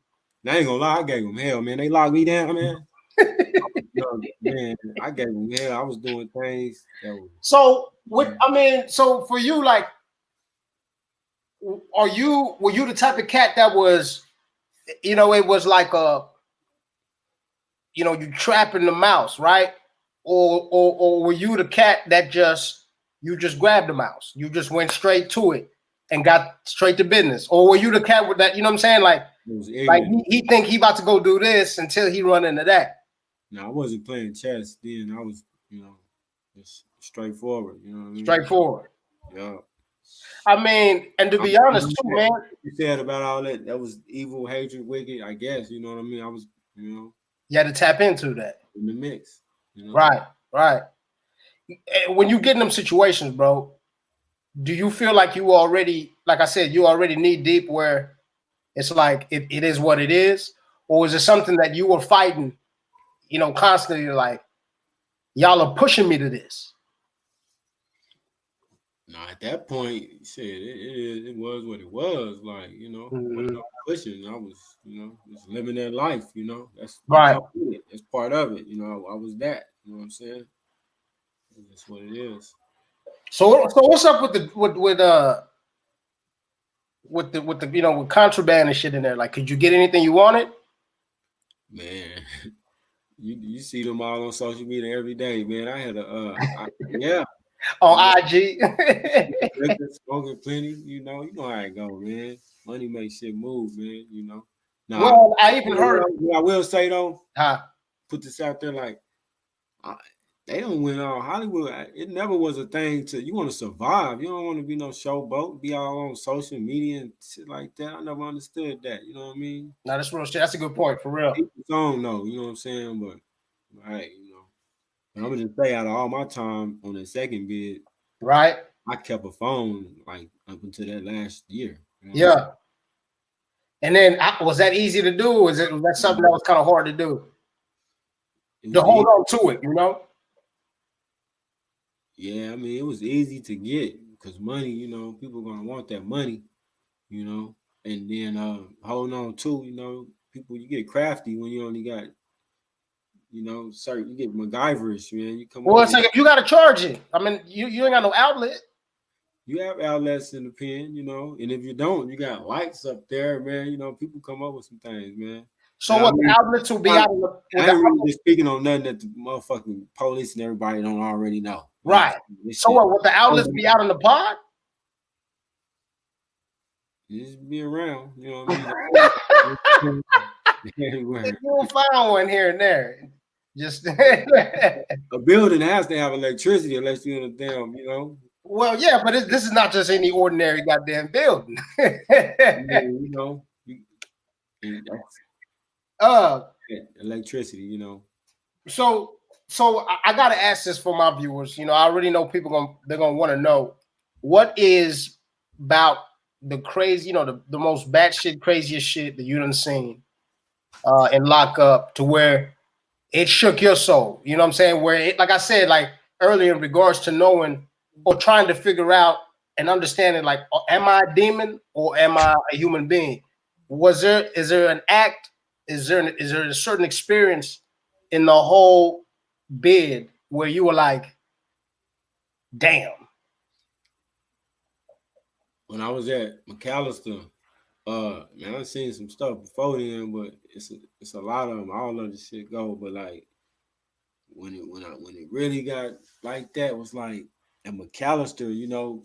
I ain't gonna lie, I gave them hell, man. They locked me down, man. Man, I gave them hell. I was doing things. So for you, like, were you the type of cat that was, it was like you trapping the mouse, right? Or were you the cat that you just grabbed the mouse, you just went straight to it and got straight to business? Or were you the cat with that, you know what I'm saying? Like he think he about to go do this until he run into that. No, I wasn't playing chess then. I was, just straightforward. You know what I mean? Straightforward. Yeah. I mean, and to be honest, too, man. You said about all that was evil, hatred, wicked. I guess you know what I mean. I was, You had to tap into that in the mix. Right. When you get in them situations, bro, do you feel like you already, like I said, you already knee deep where it's like it is what it is, or is it something that you were fighting, constantly, like y'all are pushing me to this? No, at that point, shit, it was what it was. Like, wasn't pushing. I was, just living that life. That's right. That's part of it. I was that. You know what I'm saying? That's what it is. So what's up with the with the with contraband and shit in there? Like, could you get anything you wanted Man, you see them all on social media every day, man. I had a yeah, on you know, IG? smoking plenty, you know how it go, man. Money makes shit move, man, you know. Nah, Well, I even heard. what I will say though, Huh? put this out there like I, they don't win all Hollywood. It never was a thing to you want to survive. You don't want to be no showboat, be all on social media and shit like that. I never understood that. You know what I mean? Now that's real shit. That's a good point for real. People's own though, you know what I'm saying? But right, you know. But I'm gonna just say out of all my time on the second bid, Right? I kept a phone like up until that last year. You know what I'm saying? Yeah. And then was that easy to do? Was that something that was kind of hard to do? It To was hold easy. on to it, you know? Yeah, I mean it was easy to get because money, people gonna want that money, you know. And then holding on to, people you get crafty when you only got, certain you get MacGyverish, man. You come up Well, it's with like if you got to charge it. I mean, you ain't got no outlet. you have outlets in the pen, and if you don't, you got lights up there, man. People come up with some things, man. So And I what the mean, outlets will be I, out of the with I the ain't really outlet, just speaking on nothing that the motherfucking police and everybody don't already know. You know, right? this So shit. what? Would the outlets be out in the pod? Just be around, you know what I mean? Everywhere. You'll find one here and there. Just A building has to have electricity unless you're in a damn, well, yeah, but this is not just any ordinary goddamn building. and that's uh, it, electricity. so I gotta ask this for my viewers. I already know people they're gonna want to know what is about the crazy, the most batshit craziest shit that you done seen and lock up to where it shook your soul. You know what I'm saying? Where it, like I said, like earlier in regards to knowing or trying to figure out and understanding, like, am I a demon or am I a human being? Is there an act? Is there a certain experience in the whole bid where you were like, damn? When I was at McAllister, man, I've seen some stuff before then, but it's a lot of them. All of the shit go, but like when it really got like that was like at McAllister,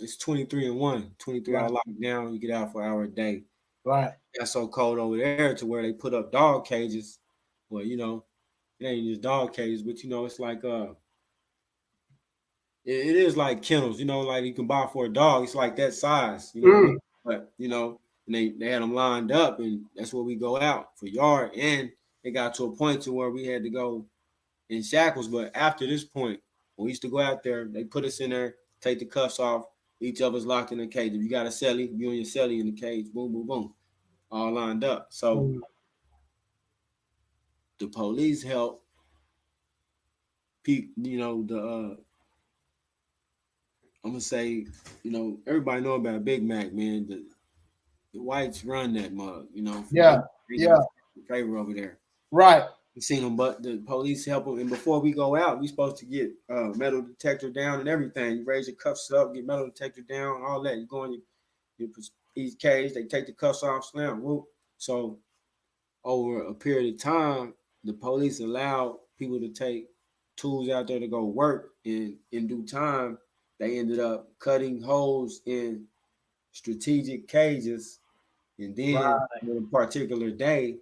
it's 23-1, 23 Right, hour lockdown. You get out for an hour a day. right. It got so cold over there to where they put up dog cages. Well, it ain't just dog cages, but it's like it is like kennels, like you can buy for a dog. It's like that size, Mm, but and they had them lined up, and that's where we go out for yard. And it got to a point to where we had to go in shackles. But after this point, when we used to go out there, they put us in there, take the cuffs off. Each of us locked in a cage. If you got a celly, you and your celly in the cage. Boom, boom, boom, all lined up. So mm. the police help people. The I'm gonna say, everybody know about Big Mac, man. The whites run that mug, Yeah, they yeah. got favor over there. Right. We seen them, but the police help them. And before we go out, we supposed to get metal detector down and everything. You raise your cuffs up, get metal detector down, all that. You go in your each cage, they take the cuffs off, slam, whoop. So over a period of time, the police allowed people to take tools out there to go work. And in due time, they ended up cutting holes in strategic cages. And then Right. on a particular day,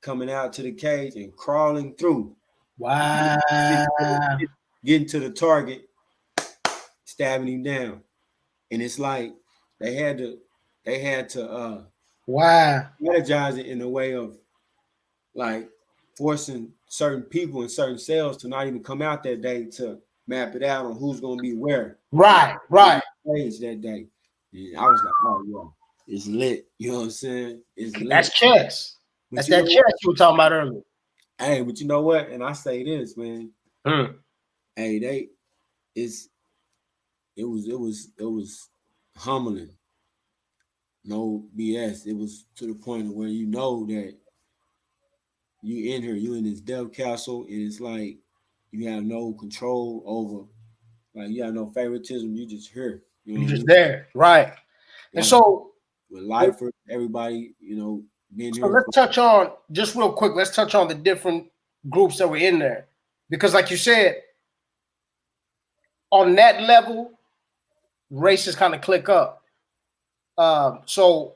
coming out to the cage and crawling through, getting to the, Wow. getting to the target, stabbing him down. And it's like they had to Wow. strategize it in a way of like forcing certain people in certain cells to not even come out that day to map it out on who's gonna be where Right. Right. stage that day. And I was like, oh yeah, it's lit. You know what I'm saying? It's lit. That's chess. But That's you know that what? chess you were talking about earlier. Hey, but you know what? And I say this, man. Hmm. Hey, it's it was humbling. No BS. It was to the point where you know that you in here, you in this death castle, and it's like you have no control over, like you have no favoritism. You just here. You know You're what I just mean? there, right? And Yeah. so, With so life for everybody, being here let's for. touch on just real quick. Let's touch on the different groups that were in there, because, like you said, on that level, races kind of click up. So,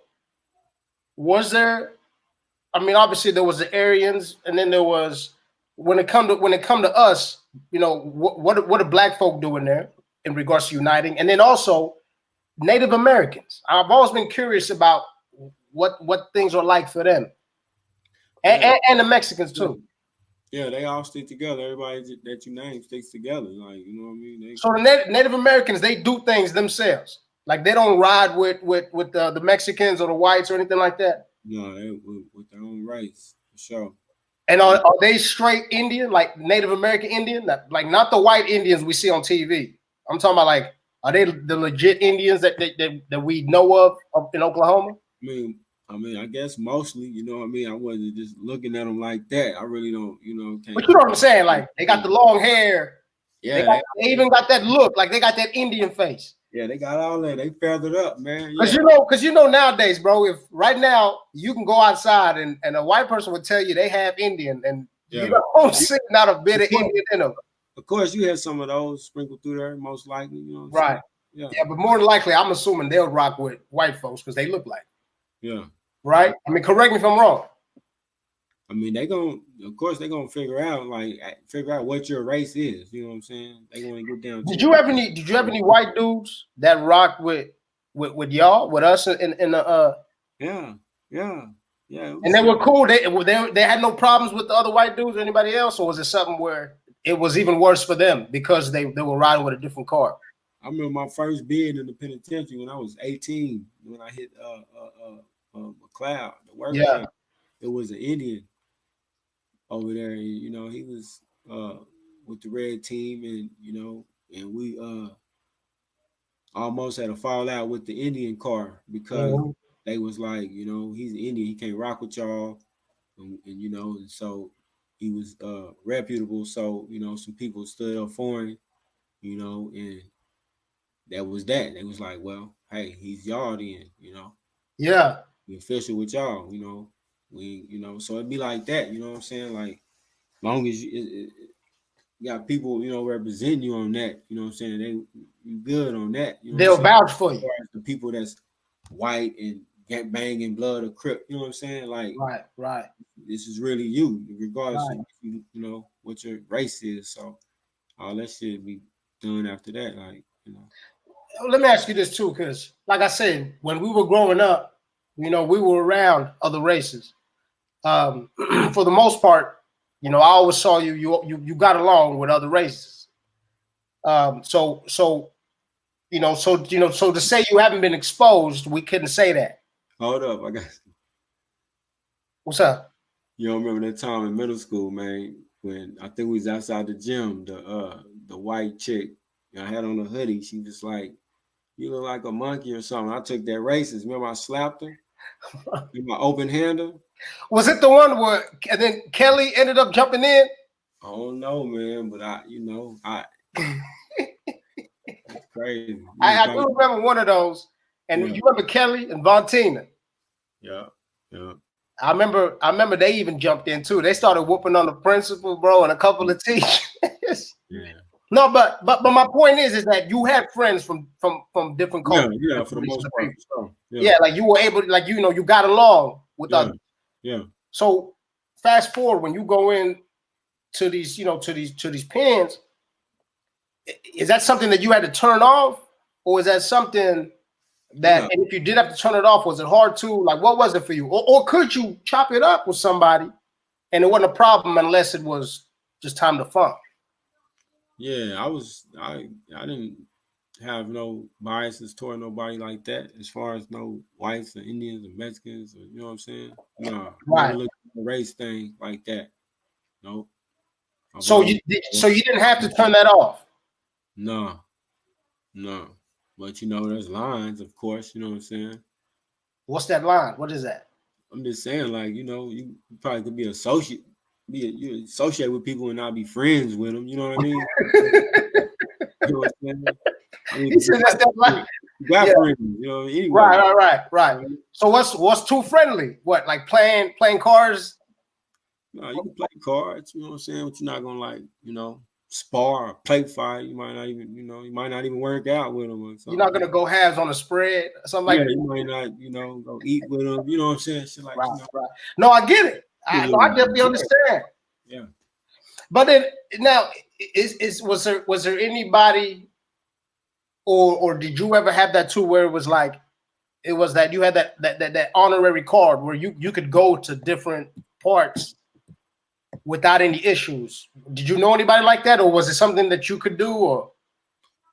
was there? I mean, obviously there was the Aryans, and then there was when it come to us. What do Black folk do in there in regards to uniting, and then also Native Americans. I've always been curious about what things are like for them, and, Yeah, and the Mexicans yeah, too. yeah, they all stick together. Everybody that you name sticks together. Like you know what I mean? They So the Native Americans, they do things themselves. Like they don't ride with the Mexicans or the whites or anything like that. no, they with their own rights for sure. And Yeah, are they straight Indian, like Native American Indian, like not the white Indians we see on TV? I'm talking about like, are they the legit Indians that we know of up in Oklahoma? I mean, I guess mostly, you know what I mean. I wasn't just looking at them like that. I really don't, But can't. you know what I'm saying? Like they got the long hair, Yeah, they, they even got that look, like they got that Indian face. yeah, they got all that. They feathered up, man. Cause Yeah, you know nowadays, bro, if right now you can go outside and a white person would tell you they have Indian and you yeah. don't see not a bit Of of course, Indian in them. you had some of those sprinkled through there, most likely. You know what I'm saying? Right. Yeah, Yeah, but more than likely, I'm assuming they'll rock with white folks because they look like, yeah, yeah. right? I mean, correct me if I'm wrong. I mean, of course, they gonna figure out what your race is. You know what I'm saying? They want to get down Did to you it. have any? Did you have any white dudes that rocked with y'all, with us in the Yeah, yeah, yeah. It and was, they were cool. They had no problems with the other white dudes or anybody else, or was it something where it was even worse for them because they were riding with a different car? I remember my first bid in the penitentiary when I was 18. When I hit McLeod, the work Yeah, camp, it was an Indian over there, and he was with the red team, and and we almost had a fallout with the Indian car because mhm. they was like, he's an Indian, he can't rock with y'all, and so he was reputable. So some people stood up for him, and that was that. They was like, well, hey, he's y'all then, Yeah, we official with y'all, we, so it'd be like that, you know what I'm saying? Like, long as you got people, representing you on that, you know what I'm saying? You good on that, you know what I'm they'll saying? vouch for As you. far as the people that's white and get banging blood or crip, you know what I'm saying? Like, Right, right, this is really you, regardless of right. what your race is. So all that shit be done after that, like, Let me ask you this too, because like I said, when we were growing up, we were around other races. For the most part, I always saw you got along with other races. So to say you haven't been exposed, we couldn't say that. hold up, I got. What's up? You don't remember that time in middle school, man, when I think we was outside the gym, the white chick, I had on a hoodie. She was like, "You look like a monkey or something." I took that racist. Remember, I slapped her with my open hander. Was it the one where and then Kelly ended up jumping in? I don't know, man, but it's crazy. You was I going, do remember one of those. And yeah, you remember Kelly and Vontina. yeah, yeah, I remember they even jumped in too. They started whooping on the principal, bro, and a couple of teachers. yeah, No, but my point is that you had friends from different yeah, cultures, yeah. For different the races most of part, people. for sure. Yeah, Yeah, like you were able, like you got along with yeah, others. yeah. So fast forward when you go in to these, to these pens, is that something that you had to turn off, or is that something that, No, and if you did have to turn it off, was it hard to, like, what was it for you, or could you chop it up with somebody and it wasn't a problem unless it was just time to funk? yeah. I didn't have no biases toward nobody like that, as far as no whites or Indians or Mexicans, or you know what I'm saying? No, I never Right. looked at the race thing like that. No, I've So always you didn't have to turn that off. no, no. But there's lines, of course. You know what I'm saying? What's that line? What is that? I'm just saying, like, you probably could be associate. you associate with people and not be friends with them. You know what I mean? You know what I'm saying? I mean, He said that's that like, you got yeah, friends. You know, anyway. right. So what's too friendly? What, like playing cards? No, you can play cards. You know what I'm saying? But you're not gonna like, spar or play fight. You might not even, you might not even work out with them or You're something. not gonna go halves on a spread, something like Yeah, that. you might not, go eat with them. You know what I'm saying? Shit like, Right. No, I get it. No, I definitely understand. Yeah. But then now, was there anybody, or did you ever have that too, where it was like, it was that you had that honorary card where you could go to different parts without any issues? Did you know anybody like that, or was it something that you could do? Or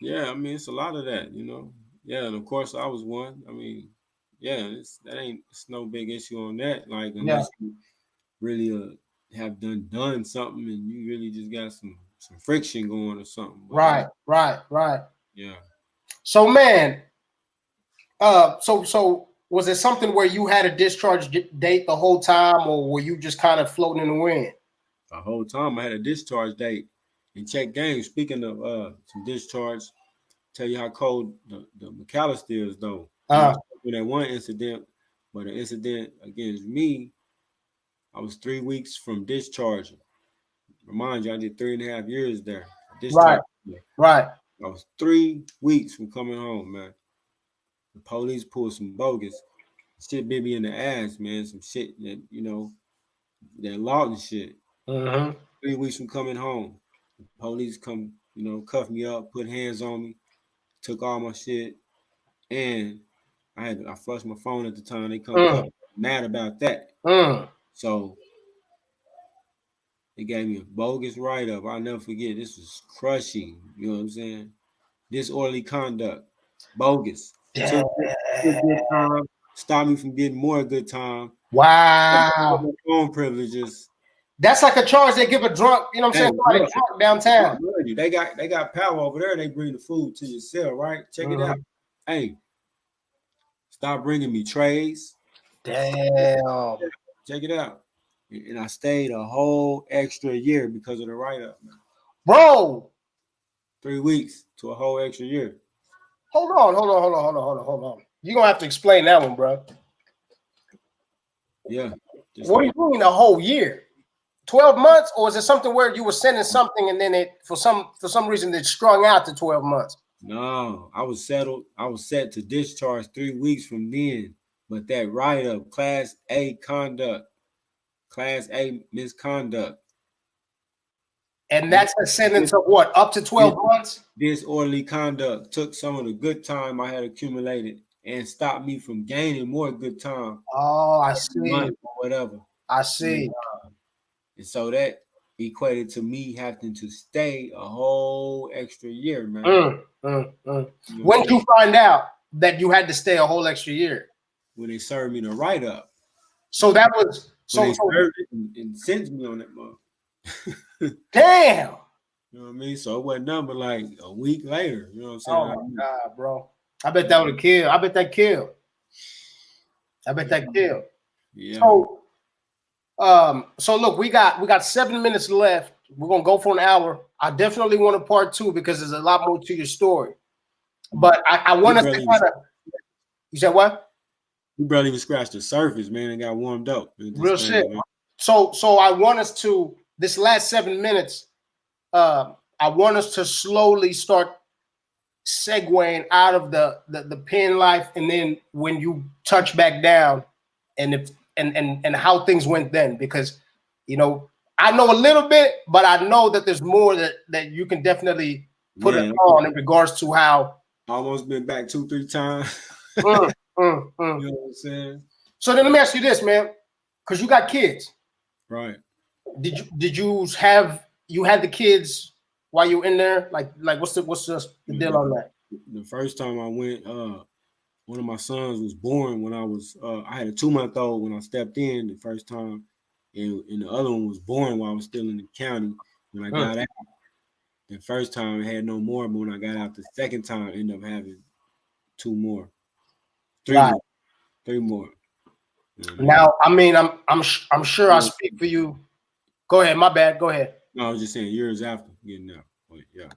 Yeah, I mean, it's a lot of that, Yeah, and of course I was one. I mean, yeah, it's no big issue on that. Like, yeah, unless you really have done something and you really just got some friction going or something. But right. yeah. So man, so was it something where you had a discharge date the whole time, or were you just kind of floating in the wind? The whole time I had a discharge date and check games. Speaking of some discharge, tell you how cold the McAllister is though. In that one incident, but an incident against me, I was 3 weeks from discharging. Remind you, I did 3.5 years there. Right, Discharge. right. I was 3 weeks from coming home, man. The police pulled some bogus shit, bit me in the ass, man. Some shit that that law and shit. Mm-hmm. 3 weeks from coming home, the police come, cuff me up, put hands on me, took all my shit, and I flushed my phone at the time. They come cuff, mad about that. So they gave me a bogus write up. I'll never forget. This was crushing. You know what I'm saying? Disorderly conduct, bogus. Damn. Took good time, stopped me from getting more good time. Wow. My phone privileges. That's like a charge they give a drunk, you know what I'm saying, Hey, somebody look, drunk downtown. they got power over there. They bring the food to your cell, right? Check it out. Hey, stop bringing me trays. Damn. Check it out. And I stayed a whole extra year because of the write up, man. Bro. 3 weeks to a whole extra year. Hold on. You're gonna have to explain that one, bro. Yeah. What do you mean a whole year? 12 months, or is it something where you were sending something and then it for some reason it strung out to 12 months? No, I was settled. I was set to discharge 3 weeks from then. But that write up, class A misconduct. And that's a sentence of what? Up to 12 months? Disorderly conduct took some of the good time I had accumulated and stopped me from gaining more good time. Oh, I see. Month or whatever. I see. And so that equated to me having to stay a whole extra year, man. When did you find out that you had to stay a whole extra year? When they served me the write up. So that was they served it and sent me on that month. Damn. You know what I mean? So it wasn't nothing but like a week later. You know what I'm saying? Oh my God, bro. I bet that would have killed. I bet that killed. Yeah. So look, we got 7 minutes left. We're gonna go for an hour. I definitely want a part 2 because there's a lot more to your story. But I want us to kind of. You said what? We barely even scratched the surface, man, and got warmed up. Real shit. Man. So I want us to this last 7 minutes. I want us to slowly start segueing out of the pen life, and then when you touch back down, and how things went then, because I know a little bit, but I know that there's more that you can definitely put it on in regards to how. Almost been back 2-3 times. You know what I'm saying? So then let me ask you this, man, because you got kids, right? Did you had the kids while you were in there? Like what's the deal on that? The first time I went, one of my sons was born when I was I had a 2-month-old when I stepped in the first time, and the other one was born while I was still in the county. When I got out, the first time I had no more, but when I got out the second time, I ended up having 2 more, 3 more. Now, I mean, I'm sure I speak for you Go ahead. My bad. Go ahead. No, I was just saying years after getting out. But yeah.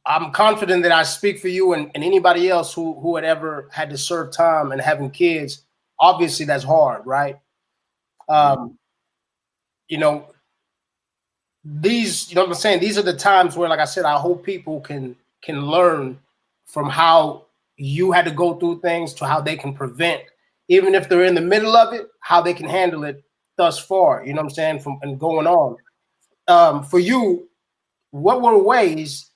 I'm confident that I speak for you and anybody else who had ever had to serve time and having kids. Obviously, that's hard, right? Um, you know, you know what I'm saying? These are the times where, like I said, I hope people can learn from how you had to go through things to how they can prevent, even if they're in the middle of it, how they can handle it thus far. You know what I'm saying? From and going on. For you, what were ways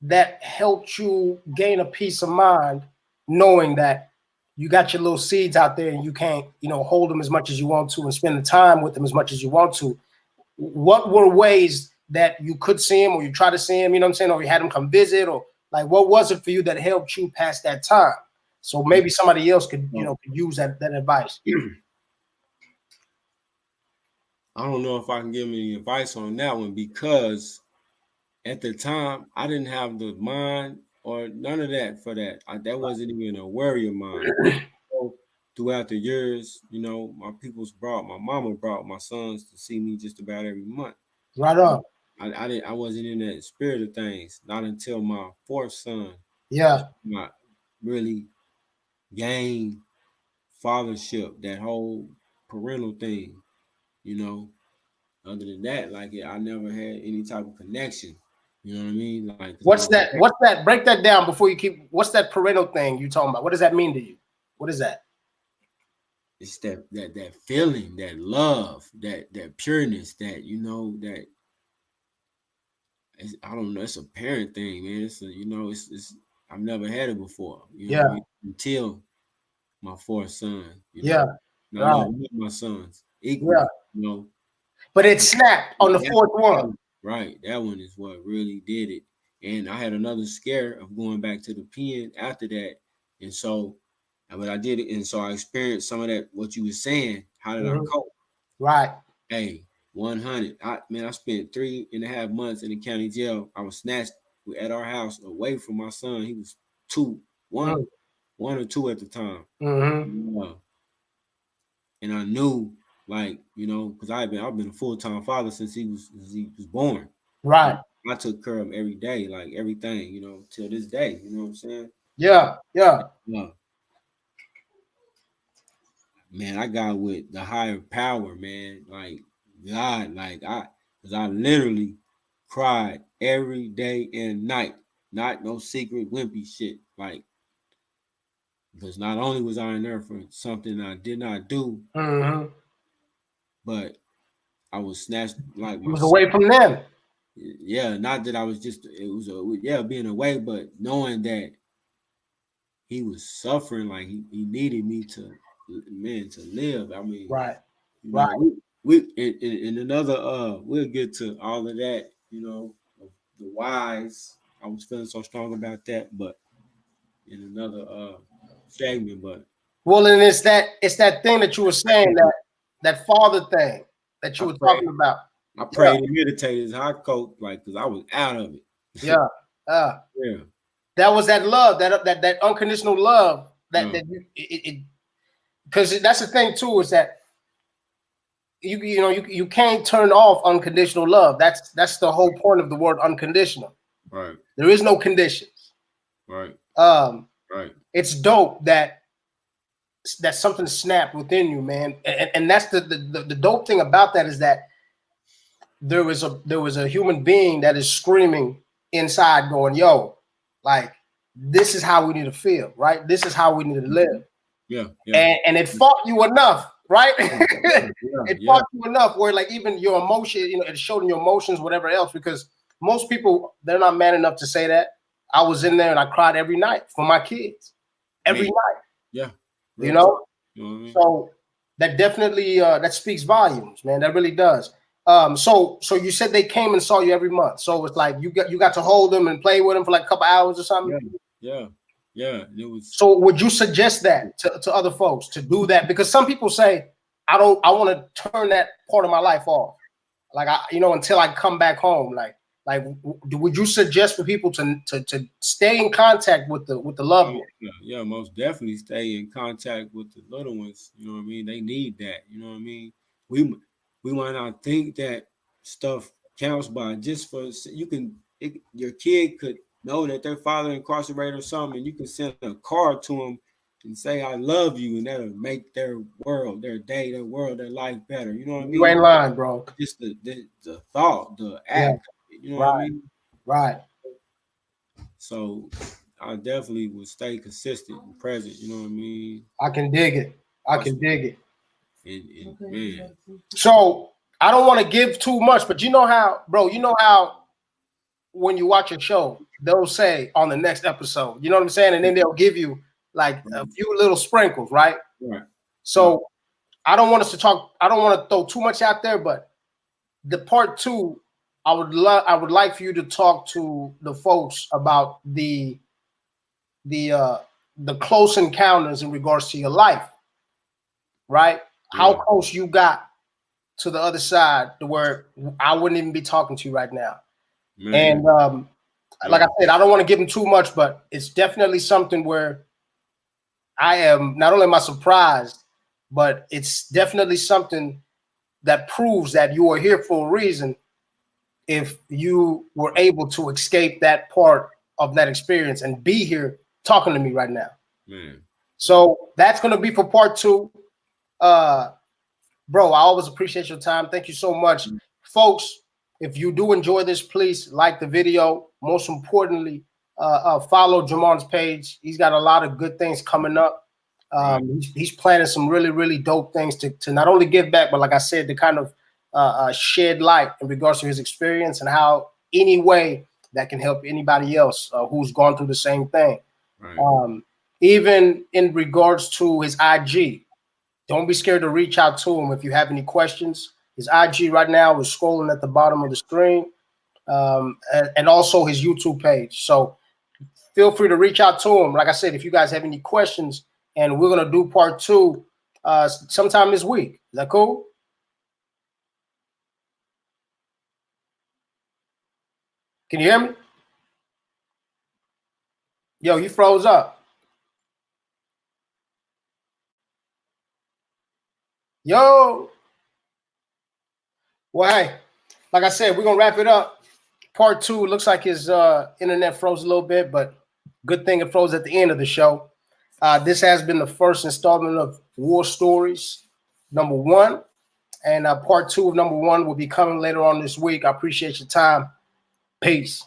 that helped you gain a peace of mind, knowing that you got your little seeds out there and you can't, hold them as much as you want to and spend the time with them as much as you want to? What were ways that you could see him or you try to see him, you know what I'm saying, or you had him come visit, or like what was it for you that helped you pass that time? So maybe somebody else could, could use that advice. I don't know if I can give any advice on that one because at the time I didn't have the mind or none of that for that. That wasn't even a worry of mine. So throughout the years, my mama brought my sons to see me just about every month. Right on. I wasn't in that spirit of things, not until my fourth son. Yeah. Not really gained fathership, that whole parental thing, Other than that, like I never had any type of connection. You know what I mean? Like what's that? Break that down before you keep. What's that parental thing you talking about? What does that mean to you? What is that? It's that feeling, that love, that pureness, that that I don't know. It's a parent thing, man. It's it's I've never had it before. What I mean? Until my fourth son. Yeah. And I love my sons equally. Yeah. But it snapped on the fourth one. Right. That one is what really did it. And I had another scare of going back to the pen after that. And so, but I did it. And so I experienced some of that, what you were saying. How did I cope? Right. Hey, 100. I spent 3.5 months in the county jail. I was snatched at our house away from my son. He was one or two at the time. And I knew, like, because I've been a full-time father since he was born. Right. I took care of him every day, like everything, till this day. You know what I'm saying? Yeah. Man, I got with the higher power, man. Like God, because I literally cried every day and night. Not no secret wimpy shit. Like, because not only was I in there for something I did not do, but I was snatched like you was away from them. Yeah, not that I was just being away, but knowing that he was suffering, like he needed me to live. I mean, right. We in another we'll get to all of that, the whys. I was feeling so strong about that, but in another segment, but well, and it's that thing that you were saying, that father thing that you were talking about. I prayed and meditated as high coach, like, because I was out of it. Yeah. Yeah. That was that love, that unconditional love that because that's the thing too, is that you can't turn off unconditional love. That's the whole point of the word unconditional. Right. There is no conditions. Right. Right. It's dope that something snapped within you, man. And that's the dope thing about that, is that there was a human being that is screaming inside, going, yo, like, this is how we need to feel, right? This is how we need to live. Yeah. And it fought you enough, right? It fought you enough where, like, even your emotion, it showed in your emotions, whatever else, because most people, they're not man enough to say that. I was in there and I cried every night for my kids. Every night. Yeah. You know? So that definitely that speaks volumes, man. That really does. So you said they came and saw you every month. So it's like you got to hold them and play with them for like a couple hours or something. Yeah. It was. So would you suggest that to other folks to do that? Because some people say, I want to turn that part of my life off, like until I come back home. Like, would you suggest for people to stay in contact with the loved ones? Yeah, most definitely stay in contact with the little ones. You know what I mean? They need that. You know what I mean? We might not think that stuff counts by just for you can your kid could know that their father incarcerated or something, and you can send a card to them and say I love you, and that'll make their world, their day, their world, their life better. You know what I You mean? ain't lying, bro. Just the thought, the Yeah, act. You know what I right, mean? right. So I definitely would stay consistent and present. You know what I mean? I can dig it. I Watch can dig it. man. So I don't want to give too much, but you know how, bro, you know how when you watch a show, they'll say on the next episode, you know what I'm saying? And then they'll give you like a few little sprinkles, right? Right. So I don't want us to talk, I don't want to throw too much out there, but the part 2, I would like for you to talk to the folks about the close encounters in regards to your life, right? How close you got to the other side to where I wouldn't even be talking to you right now. Man. And like I said, I don't want to give them too much, but it's definitely something where I am not only am I surprised, but it's definitely something that proves that you are here for a reason. If you were able to escape that part of that experience and be here talking to me right now, man. So that's going to be for part 2. Bro, I always appreciate your time. Thank you so much. Folks, if you do enjoy this, please like the video. Most importantly, follow Jamon's page. He's got a lot of good things coming up. He's planning some really, really dope things to not only give back, but like I said, to kind of shed light in regards to his experience and how any way that can help anybody else who's gone through the same thing. Even in regards to his IG, don't be scared to reach out to him if you have any questions. His IG right now is scrolling at the bottom of the screen, and also his YouTube page. So feel free to reach out to him. Like I said, if you guys have any questions, and we're going to do part 2 sometime this week. Is that cool? Can you hear me? Yo, you froze up. Yo. Well, hey, like I said, we're going to wrap it up. Part 2 looks like his internet froze a little bit, but good thing it froze at the end of the show. This has been the first installment of War Stories #1, and part 2 of #1 will be coming later on this week. I appreciate your time. Peace.